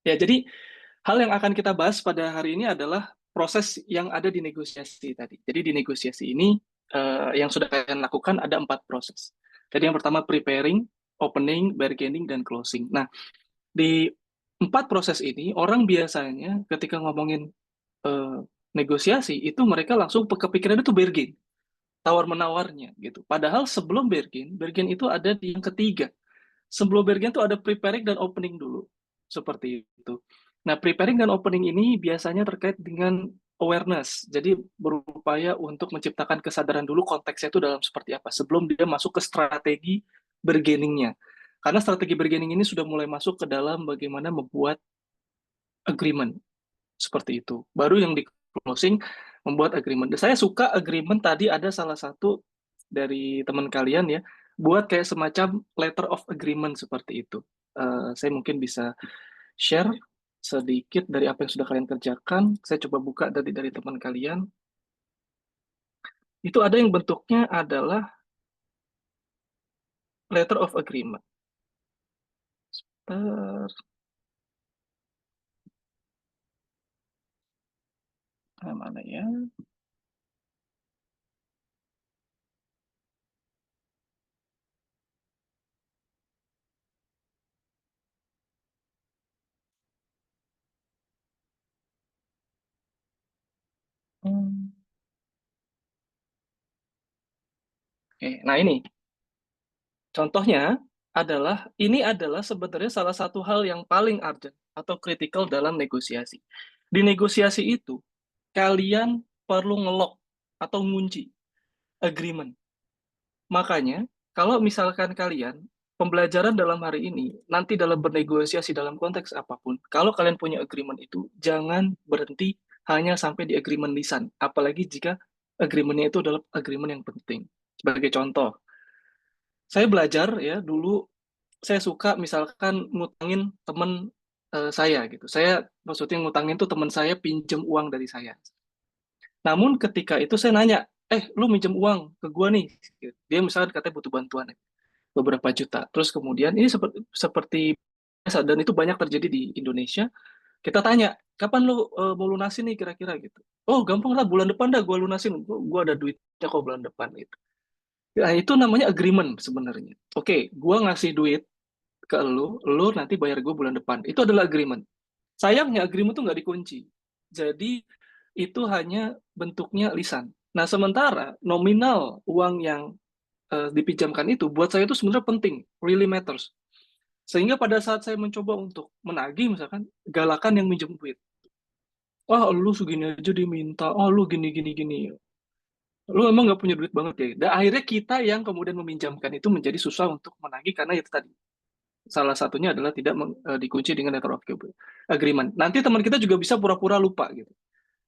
Ya, jadi hal yang akan kita bahas pada hari ini adalah proses yang ada di negosiasi tadi. Jadi di negosiasi ini yang sudah kalian lakukan ada 4 proses. Jadi yang pertama preparing, opening, bargaining, dan closing. Nah, di 4 proses ini orang biasanya ketika ngomongin eh, negosiasi itu mereka langsung kepikiran itu bargain, tawar menawarnya gitu. Padahal sebelum bargain, bargain itu ada di yang ketiga. Sebelum bargain itu ada preparing dan opening dulu. Seperti itu. Nah, preparing dan opening ini biasanya terkait dengan awareness. Jadi berupaya untuk menciptakan kesadaran dulu konteksnya itu dalam seperti apa sebelum dia masuk ke strategi bargainingnya. Karena strategi bargaining ini sudah mulai masuk ke dalam bagaimana membuat agreement seperti itu. Baru yang di closing membuat agreement. Saya suka agreement tadi ada salah satu dari teman kalian ya, buat kayak semacam letter of agreement seperti itu. Saya mungkin bisa share sedikit dari apa yang sudah kalian kerjakan. Saya coba buka dari teman kalian. Itu ada yang bentuknya adalah letter of agreement. Mana ya? Hmm. Oke, nah ini contohnya adalah ini adalah sebenarnya salah satu hal yang paling urgent atau kritikal dalam negosiasi. Di negosiasi itu, kalian perlu ngelok atau ngunci agreement. Makanya, kalau misalkan kalian pembelajaran dalam hari ini, nanti dalam bernegosiasi dalam konteks apapun, kalau kalian punya agreement itu, jangan berhenti hanya sampai di agreement lisan. Apalagi jika agreementnya itu adalah agreement yang penting. Sebagai contoh, saya belajar ya dulu saya suka misalkan ngutangin temen saya gitu. Saya maksudnya ngutangin tuh temen saya pinjem uang dari saya. Namun ketika itu saya nanya, lu minjem uang ke gua nih. Dia misalkan katanya butuh bantuan ya, beberapa juta. Terus kemudian ini seperti biasa dan itu banyak terjadi di Indonesia. Kita tanya, kapan lu mau lunasin nih kira-kira gitu. Oh gampang lah bulan depan dah gua lunasin. Gua ada duitnya kok bulan depan gitu. Nah, itu namanya agreement sebenarnya. Oke, gua ngasih duit ke lu nanti bayar gue bulan depan. Itu adalah agreement. Sayangnya agreement tuh nggak dikunci. Jadi itu hanya bentuknya lisan. Nah, sementara nominal uang yang dipinjamkan itu buat saya itu sebenarnya penting, really matters. Sehingga pada saat saya mencoba untuk menagih misalkan galakan yang minjem duit. Wah, lu segini aja diminta. Oh, lu gini gini gini. Lu emang nggak punya duit banget ya. Dan akhirnya kita yang kemudian meminjamkan itu menjadi susah untuk menagih karena itu tadi salah satunya adalah tidak dikunci dengan letter of agreement. Nanti teman kita juga bisa pura-pura lupa gitu.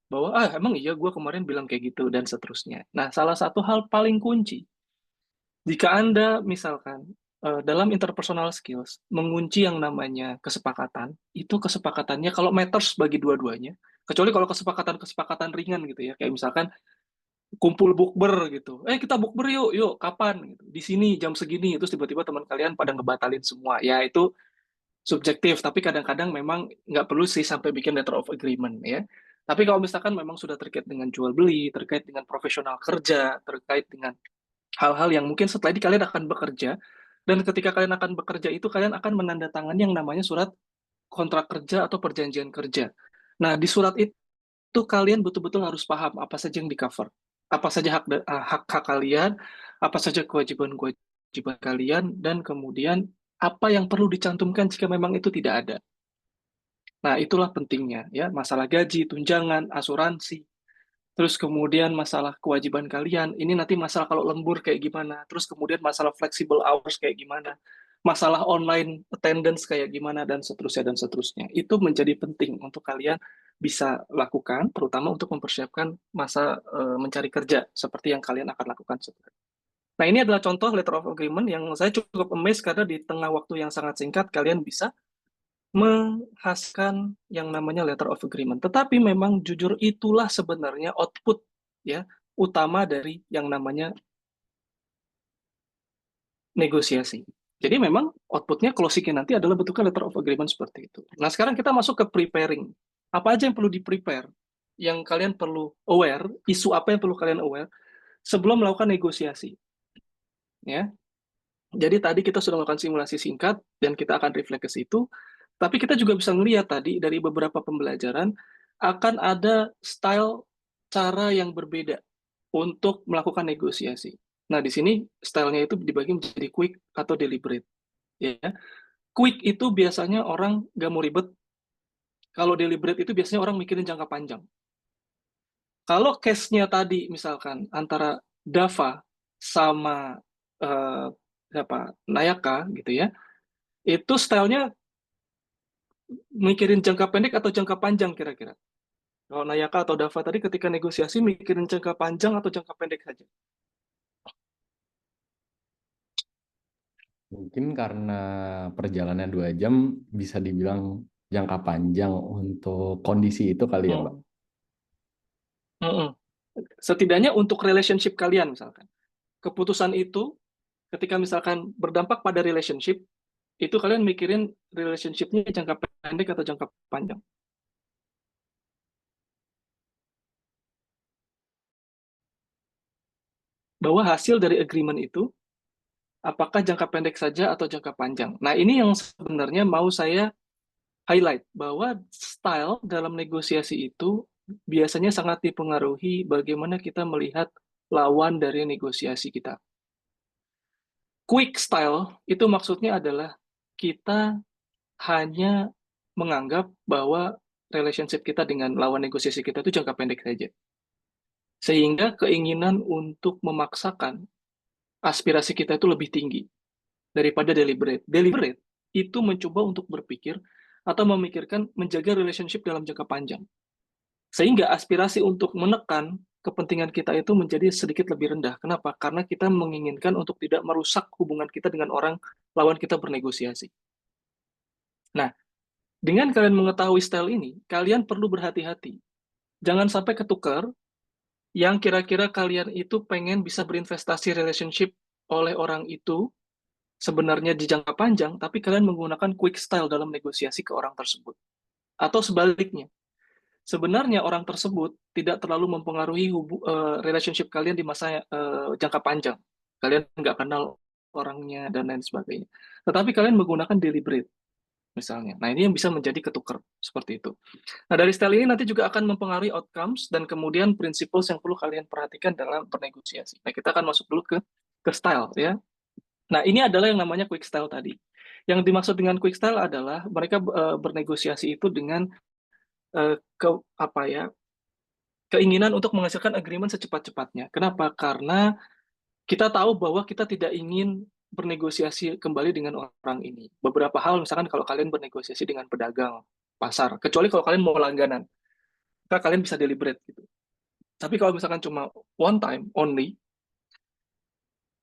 Bahwa, emang iya gue kemarin bilang kayak gitu, dan seterusnya. Nah, salah satu hal paling kunci, jika Anda misalkan dalam interpersonal skills, mengunci yang namanya kesepakatan, itu kesepakatannya kalau matters bagi dua-duanya, kecuali kalau kesepakatan-kesepakatan ringan gitu ya, kayak misalkan kumpul bukber gitu. Kita bukber yuk, yuk, kapan? Gitu. Di sini jam segini, terus tiba-tiba teman kalian pada ngebatalin semua. Ya, itu subjektif, tapi kadang-kadang memang nggak perlu sih sampai bikin letter of agreement ya. Tapi kalau misalkan memang sudah terkait dengan jual beli, terkait dengan profesional kerja, terkait dengan hal-hal yang mungkin setelah ini kalian akan bekerja, dan ketika kalian akan bekerja itu kalian akan menandatangani yang namanya surat kontrak kerja atau perjanjian kerja. Nah, di surat itu kalian betul-betul harus paham apa saja yang di cover, apa saja hak kalian, apa saja kewajiban-kewajiban kalian, dan kemudian apa yang perlu dicantumkan jika memang itu tidak ada. Nah, itulah pentingnya ya, masalah gaji, tunjangan, asuransi, terus kemudian masalah kewajiban kalian, ini nanti masalah kalau lembur kayak gimana, terus kemudian masalah flexible hours kayak gimana, masalah online attendance kayak gimana, dan seterusnya dan seterusnya. Itu menjadi penting untuk kalian bisa lakukan, terutama untuk mempersiapkan masa mencari kerja seperti yang kalian akan lakukan setelah. Nah, ini adalah contoh letter of agreement yang saya cukup amazed karena di tengah waktu yang sangat singkat kalian bisa menghasilkan yang namanya letter of agreement. Tetapi memang jujur itulah sebenarnya output ya utama dari yang namanya negosiasi. Jadi memang output-nya closing-nya nanti adalah bentuknya letter of agreement seperti itu. Nah, sekarang kita masuk ke preparing. Apa aja yang perlu di-prepare? Yang kalian perlu aware, isu apa yang perlu kalian aware sebelum melakukan negosiasi. Ya. Jadi tadi kita sudah melakukan simulasi singkat dan kita akan reflect ke situ. Tapi kita juga bisa melihat tadi dari beberapa pembelajaran akan ada style cara yang berbeda untuk melakukan negosiasi. Nah, di sini stylenya itu dibagi menjadi quick atau deliberate. Ya. Quick itu biasanya orang nggak mau ribet. Kalau deliberate itu biasanya orang mikirin jangka panjang. Kalau case-nya tadi misalkan antara Dava sama eh, Nayaka gitu ya, itu stylenya mikirin jangka pendek atau jangka panjang kira-kira. Kalau Nayaka atau Dava tadi ketika negosiasi mikirin jangka panjang atau jangka pendek saja. Mungkin karena perjalanan 2 jam bisa dibilang jangka panjang untuk kondisi itu kali ya, Mbak. Hmm. Mm-mm. Setidaknya untuk relationship kalian misalkan. Keputusan itu ketika misalkan berdampak pada relationship, itu kalian mikirin relationship-nya jangka pendek atau jangka panjang. Bahwa hasil dari agreement itu, apakah jangka pendek saja atau jangka panjang. Nah, ini yang sebenarnya mau saya highlight, bahwa style dalam negosiasi itu biasanya sangat dipengaruhi bagaimana kita melihat lawan dari negosiasi kita. Quick style itu maksudnya adalah kita hanya menganggap bahwa relationship kita dengan lawan negosiasi kita itu jangka pendek saja. Sehingga keinginan untuk memaksakan aspirasi kita itu lebih tinggi daripada deliberate. Deliberate itu mencoba untuk berpikir atau memikirkan menjaga relationship dalam jangka panjang. Sehingga aspirasi untuk menekan kepentingan kita itu menjadi sedikit lebih rendah. Kenapa? Karena kita menginginkan untuk tidak merusak hubungan kita dengan orang lawan kita bernegosiasi. Nah, dengan kalian mengetahui style ini, kalian perlu berhati-hati. Jangan sampai ketukar yang kira-kira kalian itu pengen bisa berinvestasi relationship oleh orang itu sebenarnya di jangka panjang, tapi kalian menggunakan quick style dalam negosiasi ke orang tersebut. Atau sebaliknya, sebenarnya orang tersebut tidak terlalu mempengaruhi relationship kalian di masa jangka panjang. Kalian nggak kenal orangnya dan lain sebagainya. Tetapi kalian menggunakan deliberate, misalnya. Nah, ini yang bisa menjadi ketukar, seperti itu. Nah, dari style ini nanti juga akan mempengaruhi outcomes dan kemudian principles yang perlu kalian perhatikan dalam bernegosiasi. Nah, kita akan masuk dulu ke style, ya. Nah, ini adalah yang namanya quick style tadi. Yang dimaksud dengan quick style adalah mereka bernegosiasi itu dengan ke apa ya? Keinginan untuk menghasilkan agreement secepat-cepatnya. Kenapa? Karena kita tahu bahwa kita tidak ingin bernegosiasi kembali dengan orang ini. Beberapa hal, misalkan kalau kalian bernegosiasi dengan pedagang pasar, kecuali kalau kalian mau langganan, maka kalian bisa deliberate gitu. Tapi kalau misalkan cuma one time only,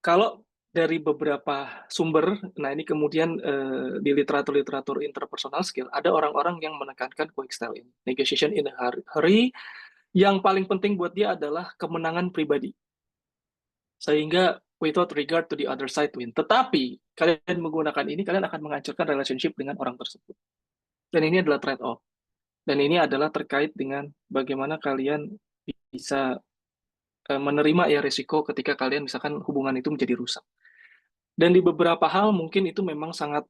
kalau dari beberapa sumber, nah ini kemudian di literatur-literatur interpersonal skill, ada orang-orang yang menekankan quick style ini. Negotiation in a hurry, yang paling penting buat dia adalah kemenangan pribadi. Sehingga without regard to the other side win. Tetapi, kalian menggunakan ini, kalian akan menghancurkan relationship dengan orang tersebut. Dan ini adalah trade-off. Dan ini adalah terkait dengan bagaimana kalian bisa menerima ya risiko ketika kalian misalkan hubungan itu menjadi rusak. Dan di beberapa hal mungkin itu memang sangat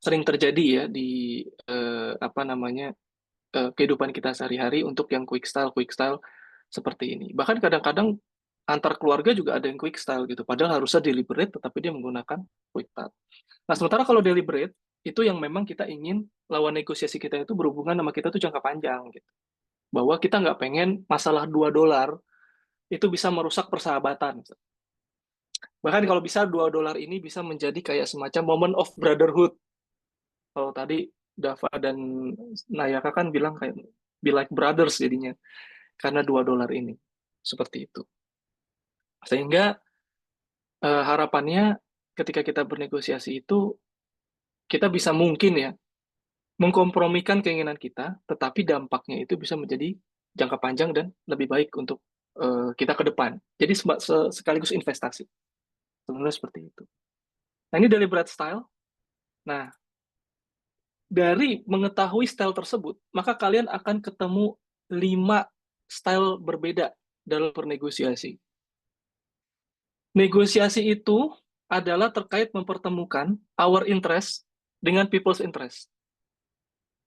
sering terjadi ya di apa namanya kehidupan kita sehari-hari untuk yang quick style seperti ini. Bahkan kadang-kadang antar keluarga juga ada yang quick style gitu. Padahal harusnya deliberate, tetapi dia menggunakan quick style. Nah, sementara kalau deliberate itu yang memang kita ingin lawan negosiasi kita itu berhubungan sama kita tuh jangka panjang gitu. Bahwa kita nggak pengen masalah $2 itu bisa merusak persahabatan. Bahkan kalau bisa $2 ini bisa menjadi kayak semacam moment of brotherhood. Kalau tadi Dava dan Nayaka kan bilang kayak be like brothers jadinya karena $2 ini. Seperti itu. Sehingga harapannya ketika kita bernegosiasi itu kita bisa mungkin ya mengkompromikan keinginan kita, tetapi dampaknya itu bisa menjadi jangka panjang dan lebih baik untuk kita ke depan. Jadi sekaligus investasi. Sebenarnya seperti itu. Nah, ini deliberate style. Nah, dari mengetahui style tersebut, maka kalian akan ketemu 5 style berbeda dalam bernegosiasi. Negosiasi itu adalah terkait mempertemukan our interest dengan people's interest.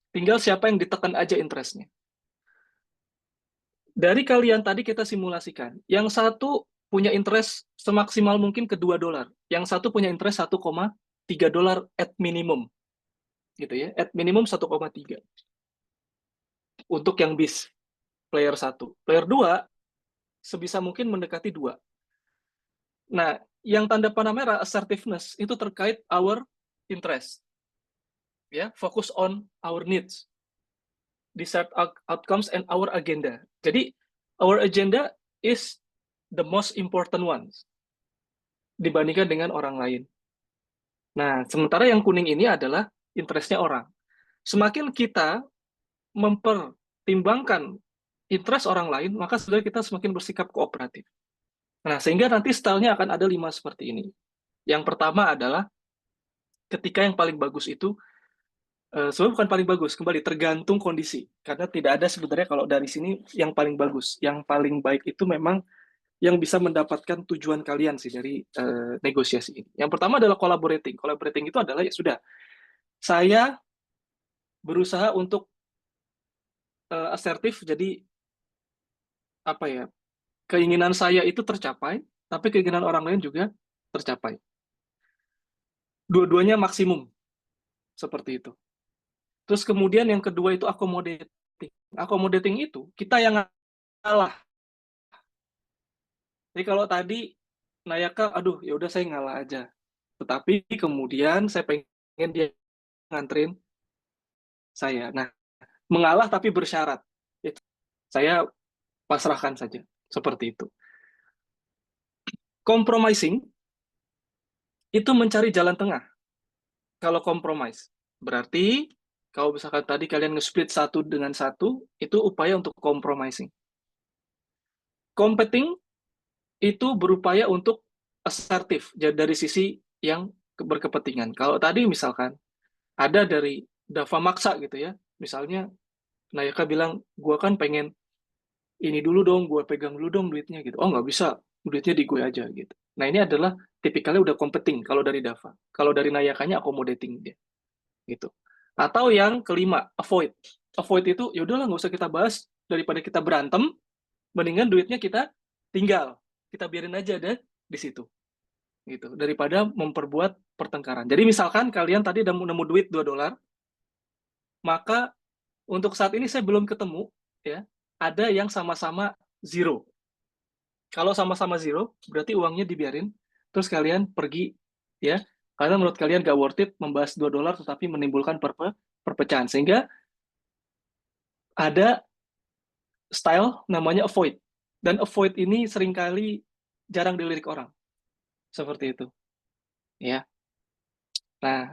Tinggal siapa yang ditekan aja interestnya. Dari kalian tadi kita simulasikan, yang satu punya interest semaksimal mungkin ke $2, yang satu punya interest $1,3 at minimum, gitu ya, at minimum 1,3 untuk yang bis player 1. Player 2 sebisa mungkin mendekati 2. Nah, yang tanda panah merah assertiveness itu terkait our interest, ya, fokus on our needs, desired outcomes and our agenda. Jadi our agenda is the most important ones dibandingkan dengan orang lain. Nah, sementara yang kuning ini adalah interestnya orang. Semakin kita mempertimbangkan interest orang lain, maka sebenarnya kita semakin bersikap kooperatif. Nah, sehingga nanti stylenya akan ada 5 seperti ini. Yang pertama adalah ketika yang paling bagus itu, sebenarnya bukan paling bagus, kembali tergantung kondisi. Karena tidak ada sebenarnya kalau dari sini yang paling bagus. Yang paling baik itu memang yang bisa mendapatkan tujuan kalian sih dari negosiasi ini. Yang pertama adalah collaborating. Collaborating itu adalah ya sudah, saya berusaha untuk asertif, jadi apa ya, keinginan saya itu tercapai, tapi keinginan orang lain juga tercapai. Dua-duanya maksimum, seperti itu. Terus kemudian yang kedua itu accommodating. Accommodating itu kita yang ngalah. Jadi kalau tadi Nayaka, aduh ya udah saya ngalah aja. Tetapi kemudian saya pengen dia nganterin saya. Nah, mengalah tapi bersyarat. Itu saya pasrahkan saja. Seperti itu. Compromising itu mencari jalan tengah. Kalau compromise, berarti kalau misalkan tadi kalian nge-split satu dengan satu, itu upaya untuk compromising. Competing itu berupaya untuk asertif dari sisi yang berkepentingan. Kalau tadi misalkan ada dari Dava maksa gitu ya, misalnya Nayaka bilang, gue kan pengen ini dulu dong, gue pegang dulu dong duitnya gitu. Oh nggak bisa, duitnya di gue aja gitu. Nah ini adalah tipikalnya udah competing kalau dari Dava. Kalau dari Nayakanya accommodating dia gitu. Atau yang kelima, avoid. Avoid itu ya udahlah nggak usah kita bahas, daripada kita berantem, mendingan duitnya kita tinggal, kita biarin aja deh di situ gitu, daripada memperbuat pertengkaran. Jadi misalkan kalian tadi udah nemu duit $2, maka untuk saat ini saya belum ketemu ya, ada yang sama-sama zero. Kalau sama-sama zero, berarti uangnya dibiarin, terus kalian pergi ya, karena menurut kalian gak worth it membahas $2 tetapi menimbulkan perpecahan. Sehingga ada style namanya avoid. Dan avoid ini seringkali jarang dilirik orang. Seperti itu. Ya. Nah,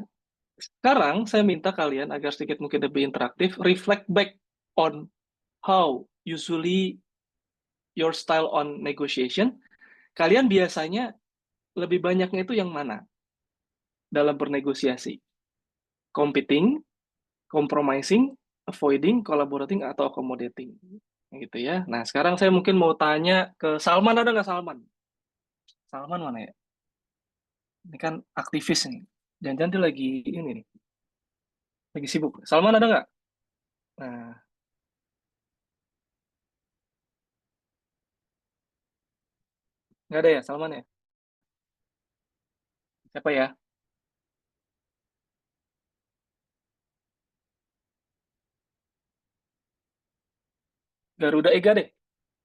sekarang saya minta kalian agar sedikit mungkin lebih interaktif, reflect back on how usually your style on negotiation. Kalian biasanya lebih banyaknya itu yang mana dalam bernegosiasi? Competing, compromising, avoiding, collaborating, atau accommodating. Gitu ya. Nah, sekarang saya mungkin mau tanya ke Salman, ada nggak Salman? Salman mana ya? Ini kan aktivis nih. Jangan-jangan dia lagi ini nih, lagi sibuk. Salman ada nggak? Nah, nggak ada ya Salman ya? Siapa ya? Garuda Ega deh.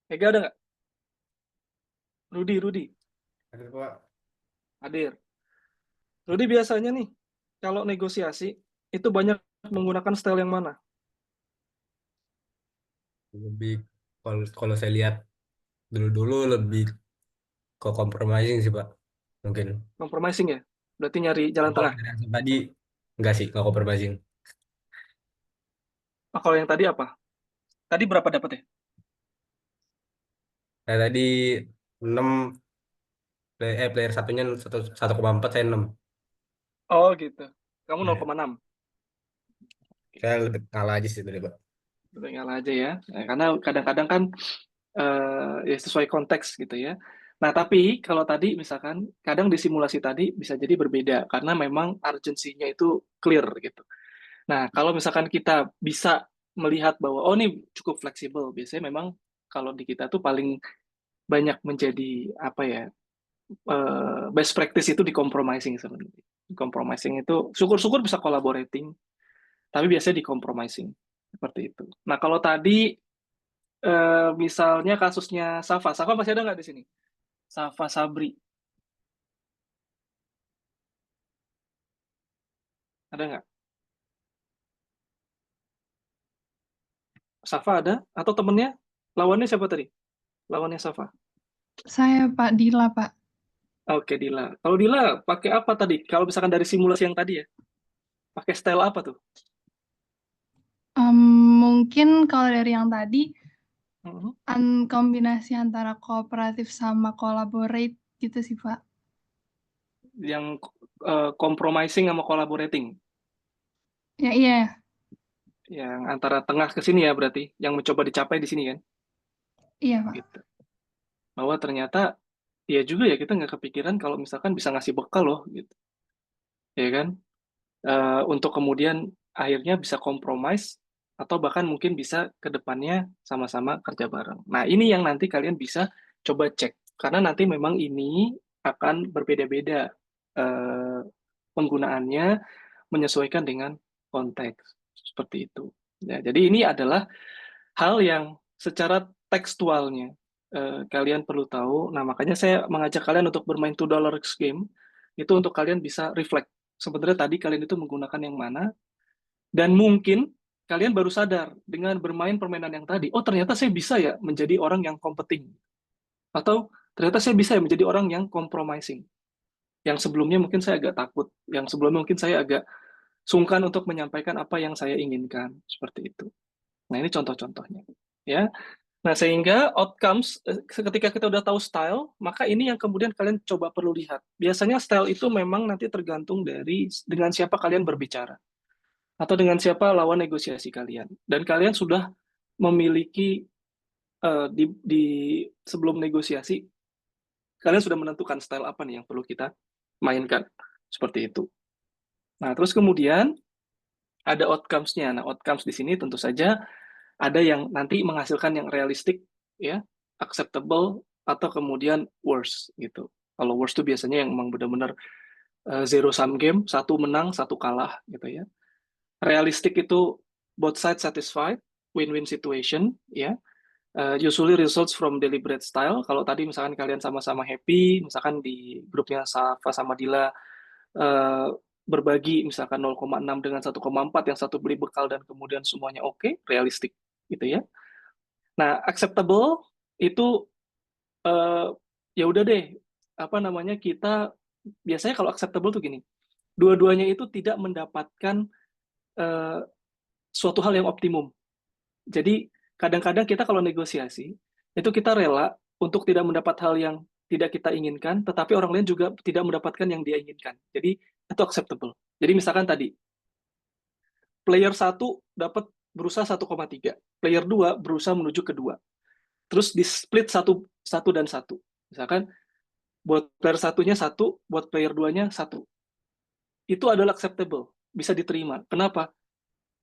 Ega ada nggak? Rudi. Ada Pak, Hadir. Rudi biasanya nih, kalau negosiasi, itu banyak menggunakan style yang mana? lebih kalau kalau saya lihat dulu-dulu lebih ke compromising sih Pak. Mungkin. Compromising ya? Berarti nyari jalan Kalau tengah. dari yang tadi enggak sih, nggak compromising. Oh, kalau yang tadi apa? Tadi berapa dapat ya? Saya tadi 6 player satunya 1,4 saya 6. Oh gitu. Kamu Ya, 0,6. saya lebih ngalah aja sih tadi, Pak. Udah ngalah aja ya. Karena kadang-kadang kan ya sesuai konteks gitu ya. Nah, tapi kalau tadi misalkan kadang di simulasi tadi bisa jadi berbeda karena memang urgensinya itu clear gitu. Nah, kalau misalkan kita bisa melihat bahwa oh ini cukup fleksibel, biasanya memang kalau di kita tuh paling banyak menjadi apa ya, best practice itu di compromising sebenarnya. Compromising itu syukur-syukur bisa collaborating, tapi biasanya di compromising seperti itu. Nah, kalau tadi misalnya kasusnya Safa, Safa masih ada nggak di sini? Safa Sabri, ada nggak? Safa ada? Atau temennya? Lawannya siapa tadi? Lawannya Safa. Saya Pak Dila, Pak. Oke, Dila. Kalau Dila pakai apa tadi? Kalau misalkan dari simulasi yang tadi ya, pakai style apa tuh? Mungkin kalau dari yang tadi, Mhm. kombinasi antara kooperatif sama collaborate gitu sih, Pak. Yang compromising sama collaborating. Ya, iya. Yang antara tengah ke sini ya berarti, yang mencoba dicapai di sini kan? Iya, Pak. Gitu. Bahwa ternyata ya juga ya kita nggak kepikiran kalau misalkan bisa ngasih bekal loh gitu. Ya kan? Untuk kemudian akhirnya bisa compromise atau bahkan mungkin bisa ke depannya sama-sama kerja bareng. Nah, ini yang nanti kalian bisa coba cek karena nanti memang ini akan berbeda-beda eh, penggunaannya menyesuaikan dengan konteks seperti itu. Ya, jadi ini adalah hal yang secara tekstualnya kalian perlu tahu. Nah, makanya saya mengajak kalian untuk bermain $2 game itu untuk kalian bisa reflect. Sebenarnya tadi kalian itu menggunakan yang mana dan mungkin kalian baru sadar dengan bermain permainan yang tadi, oh ternyata saya bisa ya menjadi orang yang competing atau ternyata saya bisa ya menjadi orang yang compromising. Yang sebelumnya mungkin saya agak takut, yang sebelumnya mungkin saya agak sungkan untuk menyampaikan apa yang saya inginkan, seperti itu. Nah, ini contoh-contohnya. Ya. Nah, sehingga outcomes, ketika kita udah tahu style, maka ini yang kemudian kalian coba perlu lihat. Biasanya style itu memang nanti tergantung dari dengan siapa kalian berbicara, atau dengan siapa lawan negosiasi kalian. Dan kalian sudah memiliki, di sebelum negosiasi, kalian sudah menentukan style apa nih yang perlu kita mainkan. Seperti itu. Nah, terus kemudian ada outcomes-nya. Nah, outcomes di sini tentu saja ada yang nanti menghasilkan yang realistik, ya, acceptable, atau kemudian worse gitu. Kalau worse itu biasanya yang memang benar-benar zero sum game, satu menang, satu kalah gitu ya. Realistik itu both sides satisfied, win-win situation, ya. Usually results from deliberate style. Kalau tadi misalkan kalian sama-sama happy, misalkan di grupnya Safa sama Dila uh, berbagi misalkan 0,6 dengan 1,4, yang satu beli bekal dan kemudian semuanya oke, realistik gitu ya. Nah, acceptable itu ya udah deh, apa namanya, kita biasanya kalau acceptable tuh gini, dua-duanya itu tidak mendapatkan uh, suatu hal yang optimum. Jadi kadang-kadang kita kalau negosiasi itu kita rela untuk tidak mendapat hal yang tidak kita inginkan, tetapi orang lain juga tidak mendapatkan yang dia inginkan. Jadi itu acceptable. Jadi misalkan tadi player satu dapat berusaha 1,3, player 2 berusaha menuju ke 2. Terus di split satu satu dan satu. Misalkan buat player satunya satu, buat player duanya satu. Itu adalah acceptable, bisa diterima. Kenapa?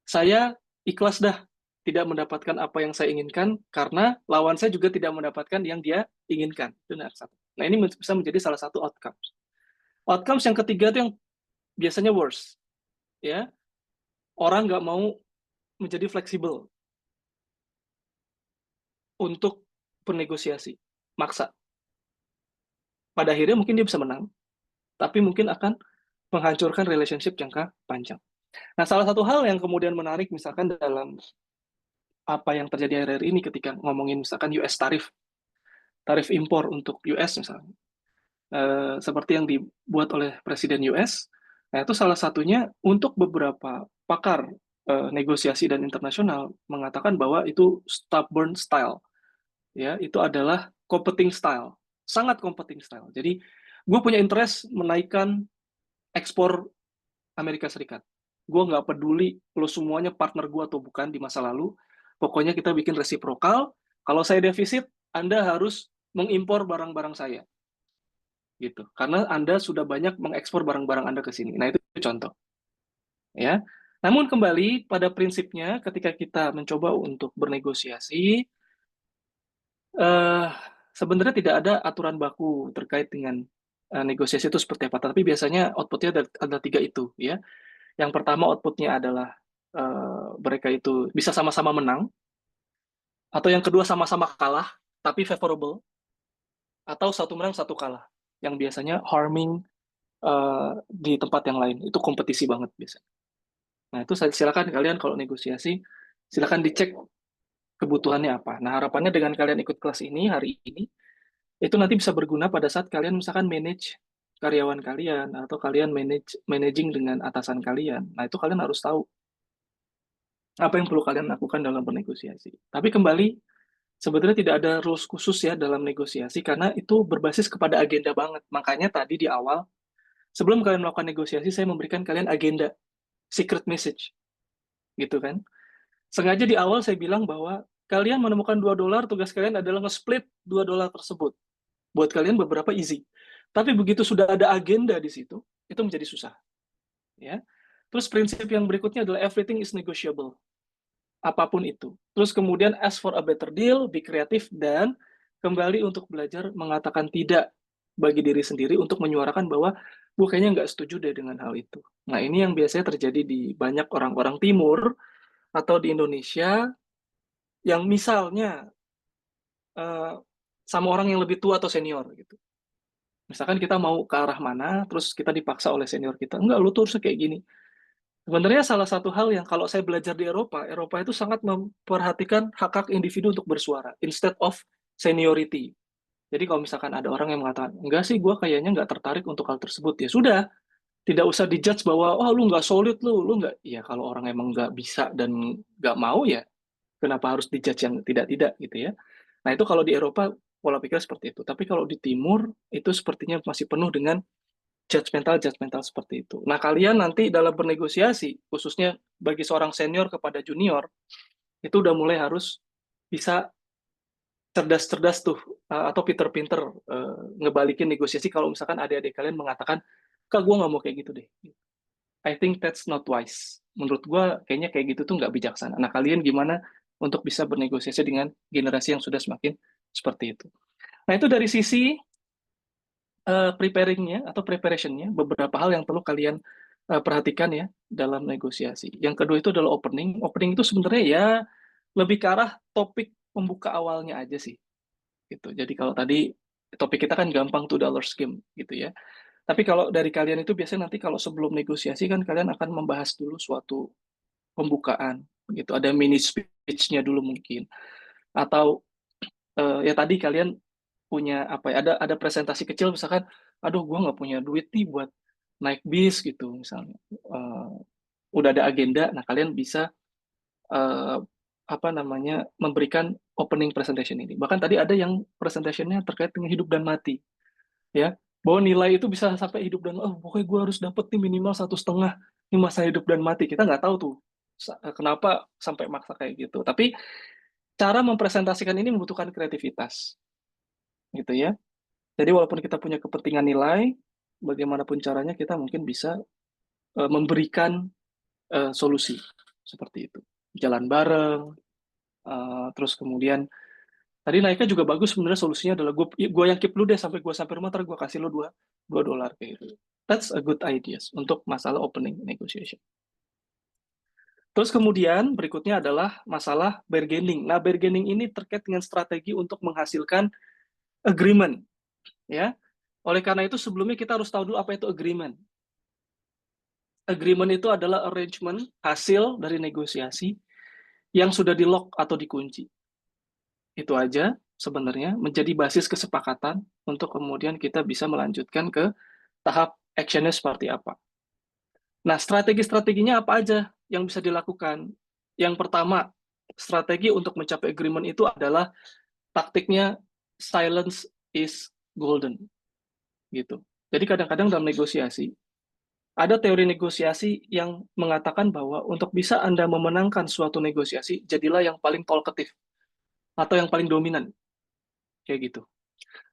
Saya ikhlas dah tidak mendapatkan apa yang saya inginkan karena lawan saya juga tidak mendapatkan yang dia inginkan. Benar satu. Nah, ini bisa menjadi salah satu outcomes. Outcomes yang ketiga itu yang biasanya worse, ya. Orang nggak mau menjadi fleksibel untuk bernegosiasi, maksa. Pada akhirnya mungkin dia bisa menang, tapi mungkin akan menghancurkan relationship jangka panjang. Nah, salah satu hal yang kemudian menarik misalkan dalam apa yang terjadi akhir-akhir ini ketika ngomongin misalkan US tarif impor untuk US misalnya, seperti yang dibuat oleh Presiden US, nah itu salah satunya untuk beberapa pakar negosiasi dan internasional mengatakan bahwa itu stubborn style, ya itu adalah competing style, sangat competing style. Jadi gue punya interest menaikkan ekspor Amerika Serikat. Gue nggak peduli lo semuanya partner gue atau bukan di masa lalu. Pokoknya kita bikin resiprokal. Kalau saya defisit, Anda harus mengimpor barang-barang saya. Gitu. Karena Anda sudah banyak mengekspor barang-barang Anda ke sini. Nah, itu contoh. Ya. Namun kembali pada prinsipnya ketika kita mencoba untuk bernegosiasi, sebenarnya tidak ada aturan baku terkait dengan negosiasi itu seperti apa. Tapi biasanya outputnya ada 3 itu. Ya. Yang pertama outputnya adalah mereka itu bisa sama-sama menang, atau yang kedua sama-sama kalah, tapi favorable, atau satu menang satu kalah, yang biasanya harming di tempat yang lain. Itu kompetisi banget biasanya. Nah itu silakan kalian kalau negosiasi, silakan dicek kebutuhannya apa. Nah harapannya dengan kalian ikut kelas ini hari ini, itu nanti bisa berguna pada saat kalian misalkan manage karyawan kalian, atau kalian managing dengan atasan kalian. Nah itu kalian harus tahu apa yang perlu kalian lakukan dalam bernegosiasi. Tapi kembali, sebenarnya tidak ada rules khusus ya dalam negosiasi, karena itu berbasis kepada agenda banget. Makanya tadi di awal, sebelum kalian melakukan negosiasi, saya memberikan kalian agenda, secret message. Gitu kan. Sengaja di awal saya bilang bahwa kalian menemukan $2, tugas kalian adalah nge-split $2 tersebut. Buat kalian beberapa easy. Tapi begitu sudah ada agenda di situ, itu menjadi susah. Ya. Terus prinsip yang berikutnya adalah everything is negotiable. Apapun itu. Terus kemudian ask for a better deal, be kreatif, dan kembali untuk belajar mengatakan tidak bagi diri sendiri untuk menyuarakan bahwa gue kayaknya nggak setuju deh dengan hal itu. Nah ini yang biasanya terjadi di banyak orang-orang timur atau di Indonesia yang misalnya sama orang yang lebih tua atau senior gitu. Misalkan kita mau ke arah mana, terus kita dipaksa oleh senior kita, enggak, lu tuh harusnya kayak gini. Sebenarnya salah satu hal yang kalau saya belajar di Eropa itu sangat memperhatikan hak-hak individu untuk bersuara, instead of seniority. Jadi kalau misalkan ada orang yang mengatakan, enggak sih, gue kayaknya nggak tertarik untuk hal tersebut, ya sudah, tidak usah dijudge bahwa, oh lu nggak solid, lu nggak, ya kalau orang emang nggak bisa dan nggak mau ya, kenapa harus dijudge yang tidak-tidak gitu ya. Nah itu kalau di Eropa, pola pikir seperti itu. Tapi kalau di Timur, itu sepertinya masih penuh dengan judgmental seperti itu. Nah, kalian nanti dalam bernegosiasi, khususnya bagi seorang senior kepada junior, itu udah mulai harus bisa cerdas-cerdas tuh, atau pinter-pinter ngebalikin negosiasi kalau misalkan adik-adik kalian mengatakan, Kak, gue nggak mau kayak gitu deh. I think that's not wise. Menurut gue, kayaknya kayak gitu tuh nggak bijaksana. Nah, kalian gimana untuk bisa bernegosiasi dengan generasi yang sudah semakin seperti itu. Nah, itu dari sisi preparing-nya atau preparation-nya, beberapa hal yang perlu kalian perhatikan ya dalam negosiasi. Yang kedua itu adalah opening. Opening itu sebenarnya ya lebih ke arah topik pembuka awalnya aja sih. Gitu. Jadi kalau tadi topik kita kan gampang $2 scheme gitu ya. Tapi kalau dari kalian itu biasanya nanti kalau sebelum negosiasi kan kalian akan membahas dulu suatu pembukaan gitu. Ada mini speech-nya dulu mungkin. Atau ya tadi kalian punya apa ya, ada presentasi kecil misalkan, aduh gue nggak punya duit nih buat naik bis gitu misalnya. Udah ada agenda, nah kalian bisa apa namanya memberikan opening presentation ini. Bahkan tadi ada yang presentationnya terkait dengan hidup dan mati, ya. Bahwa nilai itu bisa sampai hidup dan pokoknya gue harus dapet nih minimal 1,5 ini masa hidup dan mati. Kita nggak tahu tuh kenapa sampai maksa kayak gitu. Tapi cara mempresentasikan ini membutuhkan kreativitas, gitu ya. Jadi walaupun kita punya kepentingan nilai, bagaimanapun caranya kita mungkin bisa memberikan solusi seperti itu. Jalan bareng, terus kemudian tadi naiknya juga bagus sebenarnya solusinya adalah gue yang keep lu deh sampai gue sampai rumah, ntar gue kasih lu $2 kayak gitu. That's a good ideas untuk masalah opening negotiation. Terus kemudian berikutnya adalah masalah bargaining. Nah, bargaining ini terkait dengan strategi untuk menghasilkan agreement, ya. Oleh karena itu sebelumnya kita harus tahu dulu apa itu agreement. Agreement itu adalah arrangement, hasil dari negosiasi yang sudah di-lock atau dikunci. Itu aja sebenarnya menjadi basis kesepakatan untuk kemudian kita bisa melanjutkan ke tahap actionnya seperti apa. Nah, strategi-strateginya apa aja yang bisa dilakukan? Yang pertama, strategi untuk mencapai agreement itu adalah taktiknya silence is golden. Gitu. Jadi kadang-kadang dalam negosiasi, Ada teori negosiasi yang mengatakan bahwa untuk bisa Anda memenangkan suatu negosiasi, jadilah yang paling talkative atau yang paling dominan, kayak gitu.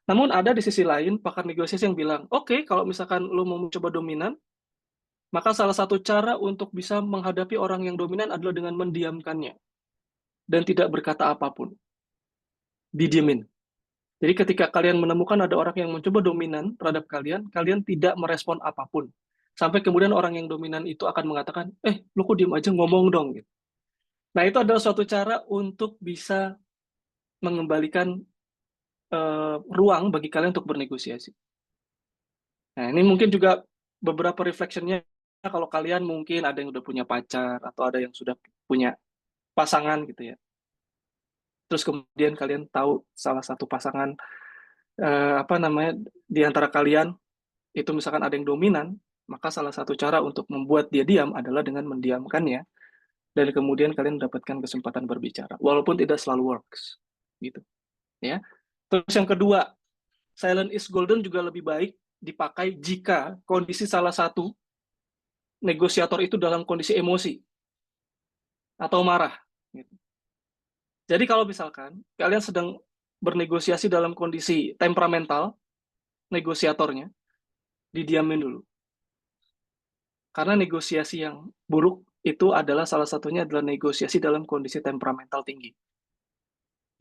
Namun ada di sisi lain pakar negosiasi yang bilang, oke, kalau misalkan lo mau mencoba dominan, maka salah satu cara untuk bisa menghadapi orang yang dominan adalah dengan mendiamkannya dan tidak berkata apapun, didiemin. Jadi ketika kalian menemukan ada orang yang mencoba dominan terhadap kalian, kalian tidak merespon apapun. Sampai kemudian orang yang dominan itu akan mengatakan, lu kok diem aja, ngomong dong. Gitu. Nah, itu adalah suatu cara untuk bisa mengembalikan ruang bagi kalian untuk bernegosiasi. Nah, ini mungkin juga beberapa reflection-nya kalau kalian mungkin ada yang udah punya pacar atau ada yang sudah punya pasangan gitu ya. Terus kemudian kalian tahu salah satu pasangan di antara kalian itu misalkan ada yang dominan, maka salah satu cara untuk membuat dia diam adalah dengan mendiamkannya dan kemudian kalian mendapatkan kesempatan berbicara walaupun tidak selalu works gitu ya. Terus yang kedua, silent is golden juga lebih baik dipakai jika kondisi salah satu negosiator itu dalam kondisi emosi atau marah gitu. Jadi kalau misalkan kalian sedang bernegosiasi dalam kondisi temperamental, negosiatornya didiamin dulu. Karena negosiasi yang buruk itu adalah salah satunya adalah negosiasi dalam kondisi temperamental tinggi.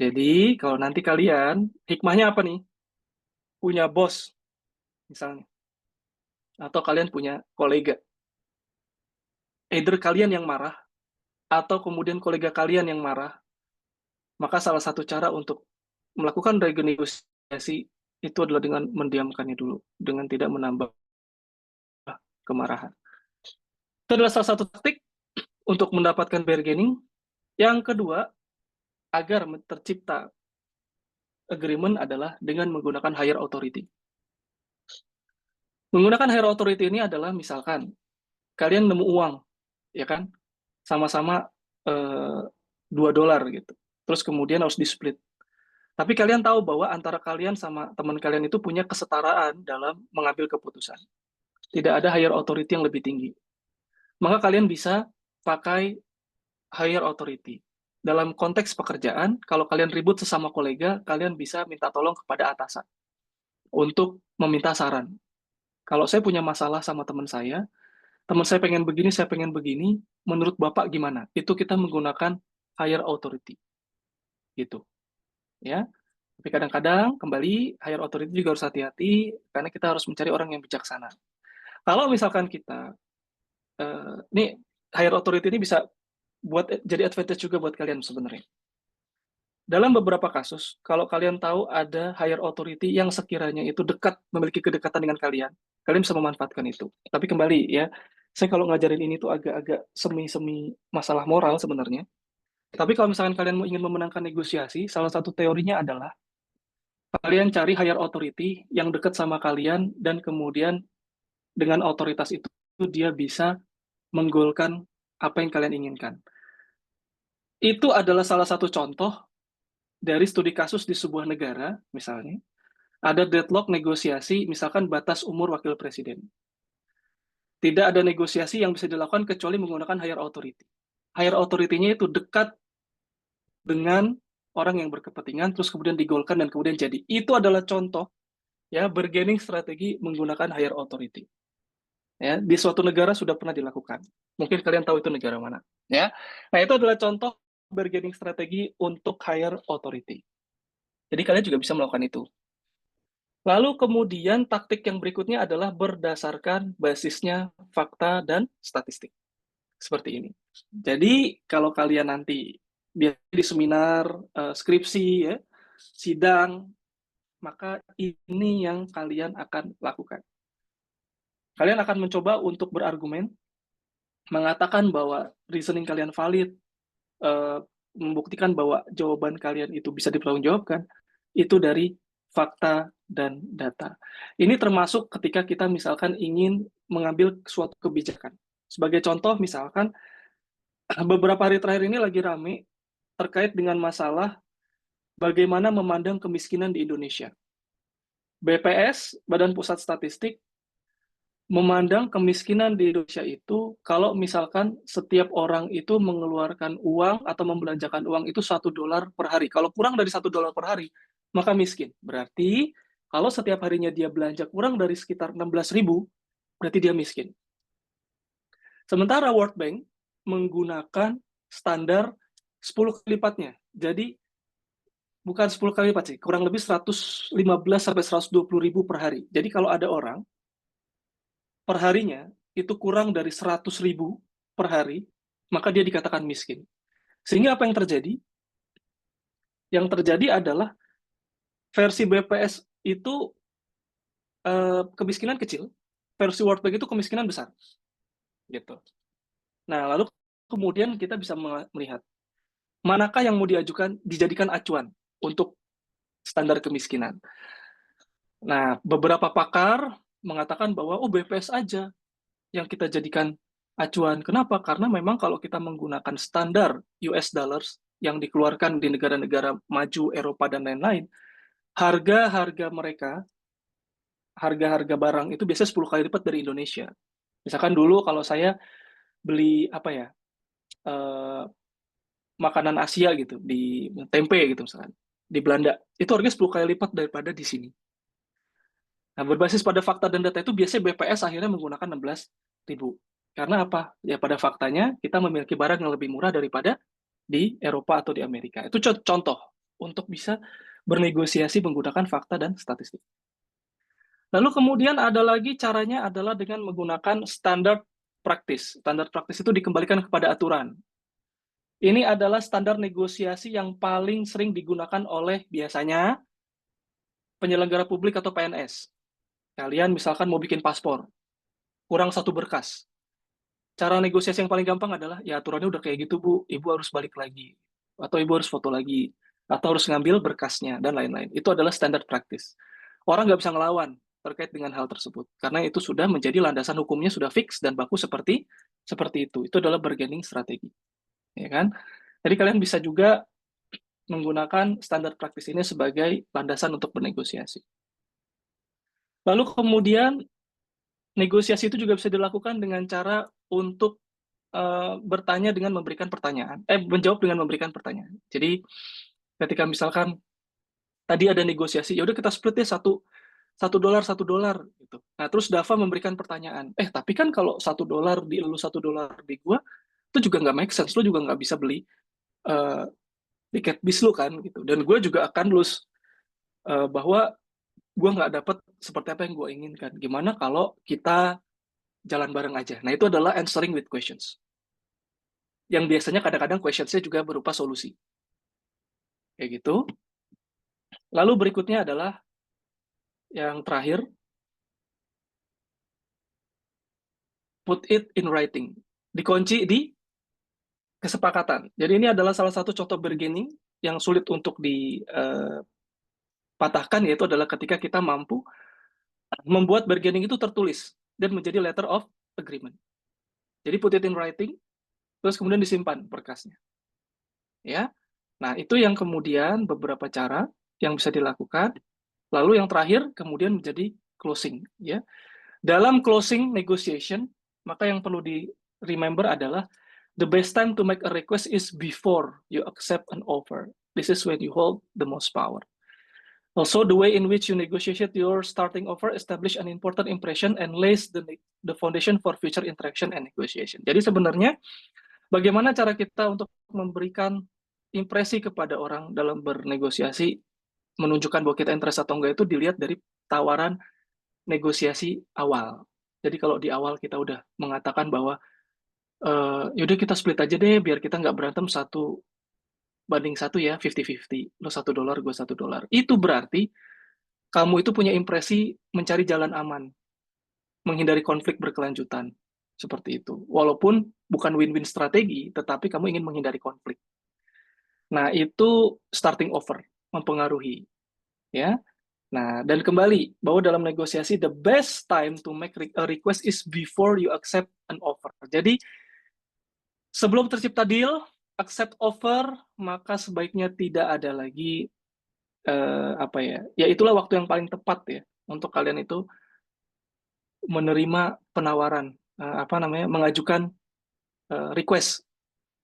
Jadi, kalau nanti kalian, hikmahnya apa nih? Punya bos, misalnya. Atau kalian punya kolega. Either kalian yang marah, atau kemudian kolega kalian yang marah, maka salah satu cara untuk melakukan renegosiasi itu adalah dengan mendiamkannya dulu, dengan tidak menambah kemarahan. Itu adalah salah satu taktik untuk mendapatkan bargaining. Yang kedua, agar tercipta agreement adalah dengan menggunakan higher authority. Menggunakan higher authority ini adalah misalkan kalian nemu uang, ya kan, sama-sama $2 gitu. Terus kemudian harus di-split. Tapi kalian tahu bahwa antara kalian sama teman kalian itu punya kesetaraan dalam mengambil keputusan. Tidak ada higher authority yang lebih tinggi. Maka kalian bisa pakai higher authority. Dalam konteks pekerjaan, kalau kalian ribut sesama kolega, kalian bisa minta tolong kepada atasan untuk meminta saran. Kalau saya punya masalah sama teman saya pengen begini, menurut Bapak gimana? Itu kita menggunakan higher authority. Gitu. Ya. Tapi kadang-kadang, kembali, higher authority juga harus hati-hati, karena kita harus mencari orang yang bijaksana. Kalau misalkan kita, ini higher authority ini bisa jadi advantage juga buat kalian sebenarnya. Dalam beberapa kasus, kalau kalian tahu ada higher authority yang sekiranya itu memiliki kedekatan dengan kalian bisa memanfaatkan itu. Tapi kembali ya, saya kalau ngajarin ini tuh agak-agak semi-semi masalah moral sebenarnya. Tapi kalau misalkan kalian ingin memenangkan negosiasi, salah satu teorinya adalah kalian cari higher authority yang dekat sama kalian dan kemudian dengan otoritas itu dia bisa menggolkan apa yang kalian inginkan. Itu adalah salah satu contoh dari studi kasus di sebuah negara, misalnya, ada deadlock negosiasi, misalkan batas umur wakil presiden. Tidak ada negosiasi yang bisa dilakukan kecuali menggunakan higher authority. Higher authority-nya itu dekat dengan orang yang berkepentingan, terus kemudian digolkan dan kemudian jadi. Itu adalah contoh ya bargaining strategi menggunakan higher authority. Ya, di suatu negara sudah pernah dilakukan. Mungkin kalian tahu itu negara mana. Ya, nah itu adalah contoh bargaining strategi untuk higher authority. Jadi kalian juga bisa melakukan itu. Lalu kemudian taktik yang berikutnya adalah berdasarkan basisnya fakta dan statistik. Seperti ini. Jadi kalau kalian nanti di seminar, skripsi, ya, sidang, maka ini yang kalian akan lakukan. Kalian akan mencoba untuk berargumen, mengatakan bahwa reasoning kalian valid, membuktikan bahwa jawaban kalian itu bisa dipertanggungjawabkan, itu dari fakta dan data. Ini termasuk ketika kita misalkan ingin mengambil suatu kebijakan. Sebagai contoh, misalkan beberapa hari terakhir ini lagi rame terkait dengan masalah bagaimana memandang kemiskinan di Indonesia. BPS, Badan Pusat Statistik, memandang kemiskinan di Indonesia itu kalau misalkan setiap orang itu mengeluarkan uang atau membelanjakan uang itu $1 per hari. Kalau kurang dari $1 per hari, maka miskin. Berarti kalau setiap harinya dia belanja kurang dari sekitar 16.000, berarti dia miskin. Sementara World Bank menggunakan standar 10 kali lipatnya. Jadi bukan 10 kali lipat sih, kurang lebih 115 sampai 120.000 per hari. Jadi kalau ada orang perharinya itu kurang dari 100.000 per hari, maka dia dikatakan miskin. Sehingga apa yang terjadi? Yang terjadi adalah versi BPS itu kemiskinan kecil, versi World Bank itu kemiskinan besar. Gitu. Nah, lalu kemudian kita bisa melihat manakah yang mau dijadikan acuan untuk standar kemiskinan. Nah, beberapa pakar mengatakan bahwa BPS aja yang kita jadikan acuan. Kenapa? Karena memang kalau kita menggunakan standar US dollars yang dikeluarkan di negara-negara maju, Eropa, dan lain-lain, harga-harga mereka, harga-harga barang itu biasanya 10 kali lipat dari Indonesia. Misalkan dulu kalau saya beli makanan Asia gitu, di tempe gitu misalkan, di Belanda, itu harganya 10 kali lipat daripada di sini. Nah, berbasis pada fakta dan data itu biasanya BPS akhirnya menggunakan 16.000. Karena apa? Ya pada faktanya kita memiliki barang yang lebih murah daripada di Eropa atau di Amerika. Itu contoh untuk bisa bernegosiasi menggunakan fakta dan statistik. Lalu kemudian ada lagi caranya adalah dengan menggunakan standar practice. Standar practice itu dikembalikan kepada aturan. Ini adalah standar negosiasi yang paling sering digunakan oleh biasanya penyelenggara publik atau PNS. Kalian misalkan mau bikin paspor, kurang satu berkas. Cara negosiasi yang paling gampang adalah, ya aturannya udah kayak gitu Bu, Ibu harus balik lagi. Atau Ibu harus foto lagi. Atau harus ngambil berkasnya, dan lain-lain. Itu adalah standard practice. Orang nggak bisa ngelawan terkait dengan hal tersebut. Karena itu sudah menjadi landasan hukumnya sudah fix dan baku seperti itu. Itu adalah bargaining strategi. Ya kan? Jadi kalian bisa juga menggunakan standard practice ini sebagai landasan untuk bernegosiasi. Lalu kemudian negosiasi itu juga bisa dilakukan dengan cara untuk bertanya dengan memberikan pertanyaan, menjawab dengan memberikan pertanyaan. Jadi ketika misalkan tadi ada negosiasi, ya udah kita split ya $1 gitu. Nah terus Dava memberikan pertanyaan, tapi kan kalau $1 di lu $1 di gua, itu juga nggak make sense, lu juga nggak bisa beli tiket bis lu kan gitu. Dan gue juga akan lose bahwa gue nggak dapat seperti apa yang gue inginkan. Gimana kalau kita jalan bareng aja? Nah, itu adalah answering with questions. Yang biasanya kadang-kadang questions-nya juga berupa solusi. Kayak gitu. Lalu berikutnya adalah yang terakhir, put it in writing. Dikunci di kesepakatan. Jadi ini adalah salah satu contoh bargaining yang sulit untuk dipatahkan, yaitu adalah ketika kita mampu membuat bargaining itu tertulis dan menjadi letter of agreement. Jadi put it in writing, terus kemudian disimpan berkasnya. Ya. Nah, itu yang kemudian beberapa cara yang bisa dilakukan. Lalu yang terakhir kemudian menjadi closing, ya. Dalam closing negotiation, maka yang perlu di remember adalah the best time to make a request is before you accept an offer. This is when you hold the most power. Also, the way in which you negotiate your starting offer establish an important impression and lays the foundation for future interaction and negotiation. Jadi sebenarnya bagaimana cara kita untuk memberikan impresi kepada orang dalam bernegosiasi, menunjukkan bahwa kita interest atau enggak itu dilihat dari tawaran negosiasi awal. Jadi kalau di awal kita udah mengatakan bahwa yaudah kita split aja deh biar kita nggak berantem 1 banding 1 ya, 50-50. Lo $1, gue $1. Itu berarti kamu itu punya impresi mencari jalan aman, menghindari konflik berkelanjutan. Seperti itu. Walaupun bukan win-win strategi, tetapi kamu ingin menghindari konflik. Nah, itu starting offer, mempengaruhi. Ya. Nah, dan kembali, bahwa dalam negosiasi, the best time to make a request is before you accept an offer. Jadi, sebelum tercipta deal, accept offer, maka sebaiknya tidak ada lagi ya itulah waktu yang paling tepat ya untuk kalian itu menerima penawaran, mengajukan request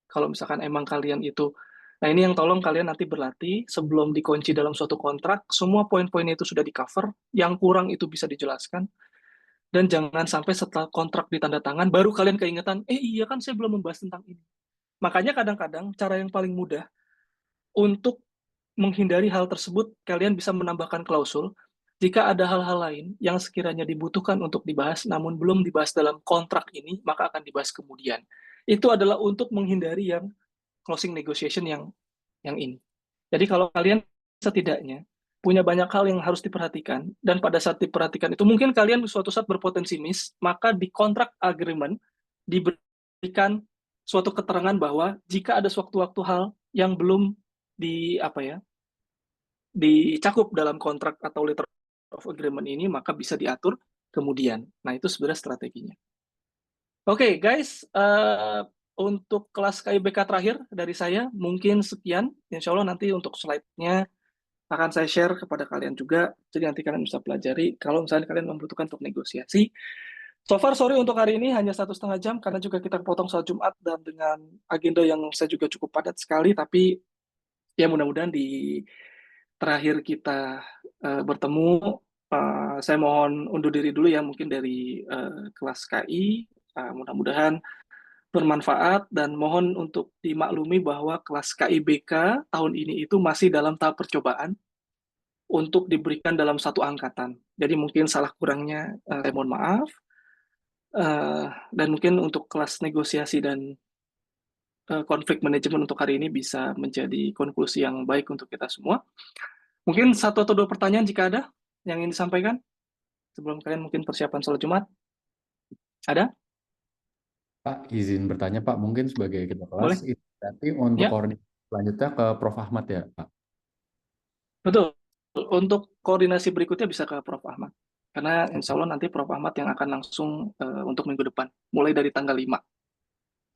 kalau misalkan emang kalian itu. Nah, ini yang tolong kalian nanti berlatih sebelum dikunci dalam suatu kontrak, semua poin-poinnya itu sudah di-cover, yang kurang itu bisa dijelaskan, dan jangan sampai setelah kontrak ditandatangan, baru kalian keingetan, iya kan saya belum membahas tentang ini. Makanya kadang-kadang cara yang paling mudah untuk menghindari hal tersebut, kalian bisa menambahkan klausul, jika ada hal-hal lain yang sekiranya dibutuhkan untuk dibahas, namun belum dibahas dalam kontrak ini, maka akan dibahas kemudian. Itu adalah untuk menghindari yang closing negotiation yang ini. Jadi kalau kalian setidaknya punya banyak hal yang harus diperhatikan, dan pada saat diperhatikan itu mungkin kalian suatu saat berpotensi miss, maka di kontrak agreement diberikan suatu keterangan bahwa jika ada sewaktu-waktu hal yang belum dicakup dalam kontrak atau letter of agreement ini, maka bisa diatur kemudian. Nah, itu sebenarnya strateginya. Oke, guys, untuk kelas KIBK terakhir dari saya, mungkin sekian. Insya Allah nanti untuk slide-nya akan saya share kepada kalian juga, jadi nanti kalian bisa pelajari kalau misalnya kalian membutuhkan untuk negosiasi. So far, sorry untuk hari ini hanya 1,5 jam, karena juga kita potong saat Jumat, dan dengan agenda yang saya juga cukup padat sekali, tapi ya mudah-mudahan di terakhir kita bertemu, saya mohon undur diri dulu ya, mungkin dari kelas KI, mudah-mudahan bermanfaat, dan mohon untuk dimaklumi bahwa kelas KIBK tahun ini itu masih dalam tahap percobaan untuk diberikan dalam satu angkatan. Jadi mungkin salah kurangnya saya mohon maaf, dan mungkin untuk kelas negosiasi dan konflik manajemen untuk hari ini bisa menjadi konklusi yang baik untuk kita semua. Mungkin 1 atau 2 pertanyaan jika ada yang ingin disampaikan sebelum kalian mungkin persiapan sholat Jumat. Ada? Pak, izin bertanya Pak, mungkin sebagai ketua Boleh. kelas, itu berarti untuk Ya. koordinasi selanjutnya ke Prof. Ahmad ya Pak? Betul. Untuk koordinasi berikutnya bisa ke Prof. Ahmad. Karena insya Allah nanti Prof. Ahmad yang akan langsung untuk minggu depan, mulai dari tanggal 5.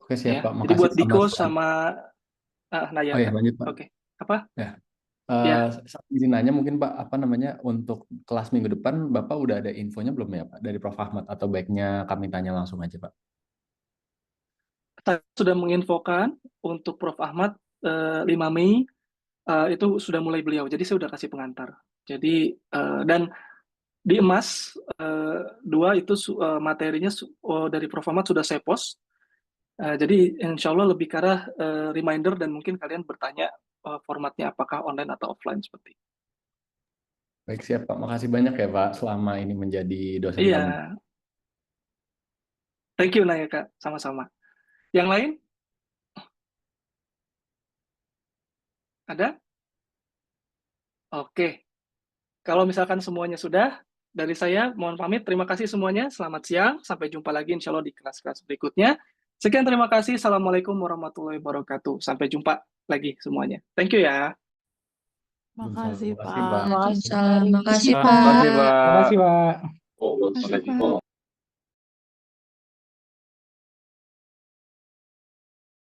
Oke, siap Ya. Pak. Jadi buat Makasih Diko sama Naya. Oh ya, lanjut Pak. Oke. Apa? Ya. Ya. Izin nanya mungkin Pak, untuk kelas minggu depan Bapak udah ada infonya belum ya Pak dari Prof. Ahmad, atau baiknya kami tanya langsung aja Pak? Saya sudah menginfokan untuk Prof. Ahmad 5 Mei itu sudah mulai beliau. Jadi saya sudah kasih pengantar. Jadi dan di emas 2 itu materinya dari Prof. Ahmad sudah saya post. Jadi insya Allah lebih ke arah reminder, dan mungkin kalian bertanya formatnya apakah online atau offline seperti itu. Baik, siap Pak. Makasih banyak ya Pak selama ini menjadi dosen Iya. kami. Thank you Naya Kak, sama-sama. Yang lain? Ada? Oke. Kalau misalkan semuanya sudah, dari saya mohon pamit. Terima kasih semuanya. Selamat siang. Sampai jumpa lagi insya Allah di kelas-kelas berikutnya. Sekian, terima kasih. Assalamualaikum warahmatullahi wabarakatuh. Sampai jumpa lagi semuanya. Thank you ya. Makasih, Makasih, Pak. Pak. Makasih, Pak. Makasih, Pak. Makasih, Pak. Makasih, Pak.